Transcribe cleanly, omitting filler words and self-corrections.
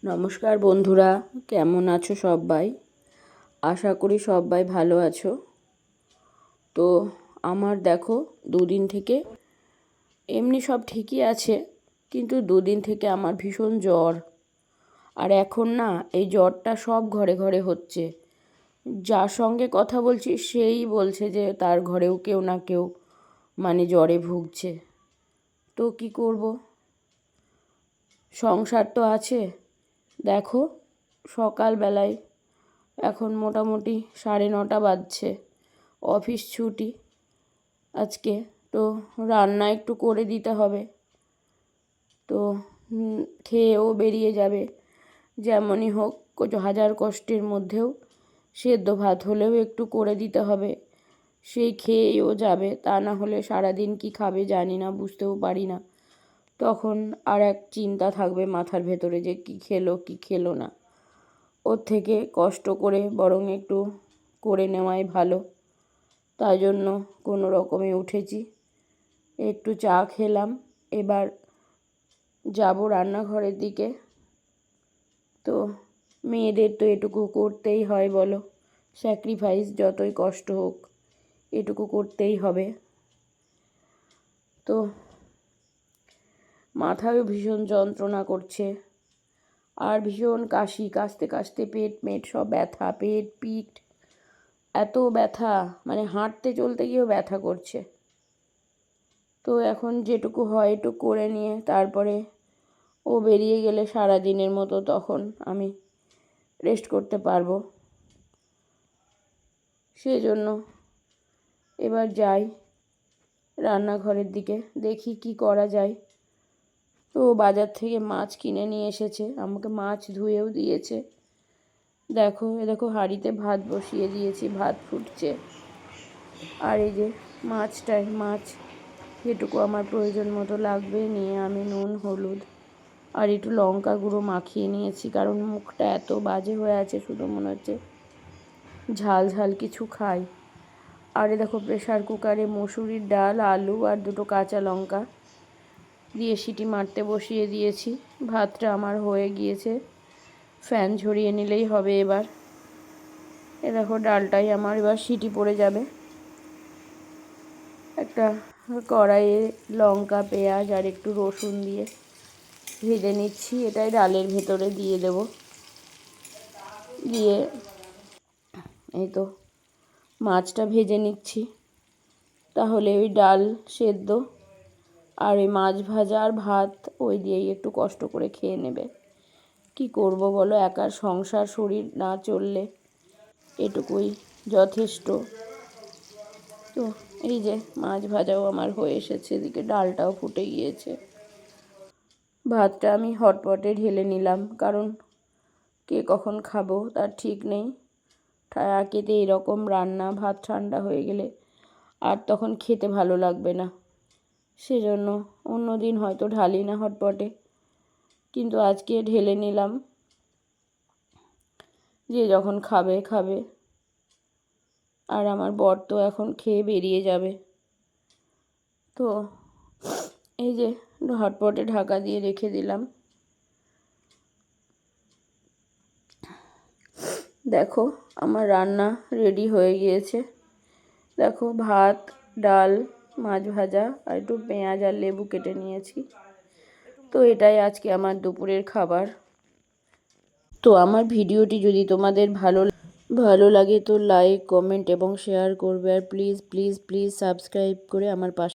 নমস্কার বন্ধুরা, কেমন আছো সবাই? আশা করি সবাই ভালো আছো। তো আমার দেখো দুদিন থেকে এমনি সব ঠিকই আছে, কিন্তু দুদিন থেকে আমার ভীষণ জ্বর। আর এখন না এই জ্বরটা সব ঘরে ঘরে হচ্ছে। যার সঙ্গে কথা বলছি সেই বলছে যে তার ঘরেও কেউ না কেউ জ্বরে ভুগছে। তো কি করব, সংসার তো আছে। দেখো সকালবেলায় এখন মোটামুটি 9:30 বাজছে, অফিস ছুটি আজকে। তো রান্না একটু করে দিতে হবে, তো খেয়েও বেরিয়ে যাবে। যেমনই হোক, হাজার কষ্টের মধ্যেও সেদ্ধ ভাত হলেও একটু করে দিতে হবে। সেই খেয়েও যাবে, তা না হলে সারাদিন কি খাবে জানি না, বুঝতেও পারি না। তখন আর এক চিন্তা থাকবে মাথার ভেতরে যে কি খেলো কি খেলো না। ওর থেকে কষ্ট করে বরং একটু করে নেওয়াই ভালো। তাই জন্য কোনো রকমে উঠেছি, একটু চা খেলাম। এবার যাব রান্নাঘরের দিকে। তো মেয়েদের তো এটুকু করতেই হয় বলো, স্যাক্রিফাইস যতই কষ্ট হোক এটুকু করতেই হবে। তো মাথায়ও ভীষণ যন্ত্রণা করছে, আর ভীষণ কাশি, কাশতে কাশতে পেট সব ব্যথা, পেট পিঠ এত ব্যথা, হাঁটতে চলতে গিয়েও ব্যথা করছে। তো এখন যেটুকু হয় একটু করে নিয়ে তারপরে ও বেরিয়ে গেলে সারাদিনের মতো তখন আমি রেস্ট করতে পারবো। সেজন্য এবার যাই রান্নাঘরের দিকে, দেখি কি করা যায়। তো বাজার থেকে মাছ কিনে নিয়ে এসেছে, আমাকে মাছ ধুয়েও দিয়েছে। দেখো হাঁড়িতে ভাত বসিয়ে দিয়েছি, ভাত ফুটছে। আর এই যে মাছ যেটুকু আমার প্রয়োজন মতো লাগবে নিয়ে আমি নুন হলুদ আর একটু লঙ্কা গুঁড়ো মাখিয়ে নিয়েছি, কারণ মুখটা এত বাজে হয়ে আছে, শুধু মনে হচ্ছে ঝাল ঝাল কিছু খাই। আর দেখো প্রেশার কুকারে মসুরির ডাল, আলু আর দুটো কাঁচা লঙ্কা দিয়ে সিটি মারতে বসিয়ে দিয়েছি। ভাতটা আমার হয়ে গিয়েছে, ফ্যান ঝরিয়ে নিলেই হবে। এবার দেখো ডালটাই আমার এবার সিটি পড়ে যাবে। একটা কড়াইয়ে লঙ্কা, পেঁয়াজ আর একটু রসুন দিয়ে ভেজে নিচ্ছি, এটাই ডালের ভেতরে দিয়ে দেব। দিয়ে এই তো মাছটা ভেজে নিচ্ছি, তাহলে ওই ডাল সেদ্ধ আর ওই মাছ ভাজা আর ভাত ওই দিয়েই একটু কষ্ট করে খেয়ে নেবে। কি করব বলো, একার সংসার, শরীর না চললে এটুকুই যথেষ্ট। তো এই যে মাছ ভাজাও আমার হয়ে এসেছে, এদিকে ডালটাও ফুটে গিয়েছে। ভাতটা আমি হটপটে ঢেলে নিলাম, কারণ কে কখন খাবো তার ঠিক নেই। কেটে এরকম রান্না, ভাত ঠান্ডা হয়ে গেলে আর তখন খেতে ভালো লাগবে না। সেজন্য অন্য দিন হয়তো ঢালি না হটপটে, কিন্তু আজকে ঢেলে নিলাম, যে যখন খাবে খাবে। আর আমার বর তো এখন খেয়ে বেরিয়ে যাবে। তো এই যে হটপটে ঢাকা দিয়ে রেখে দিলাম। দেখো আমার রান্না রেডি হয়ে গিয়েছে। দেখো ভাত, ডাল, মাছ ভাজা আর একটু পেঁয়াজ আর লেবু কেটে নিয়েছি। তো এটাই আজকে আমার দুপুরের খাবার। তো আমার ভিডিওটি যদি তোমাদের ভালো লাগে তো লাইক, কমেন্ট এবং শেয়ার করবে। আর প্লিজ প্লিজ প্লিজ সাবস্ক্রাইব করে আমার পাশে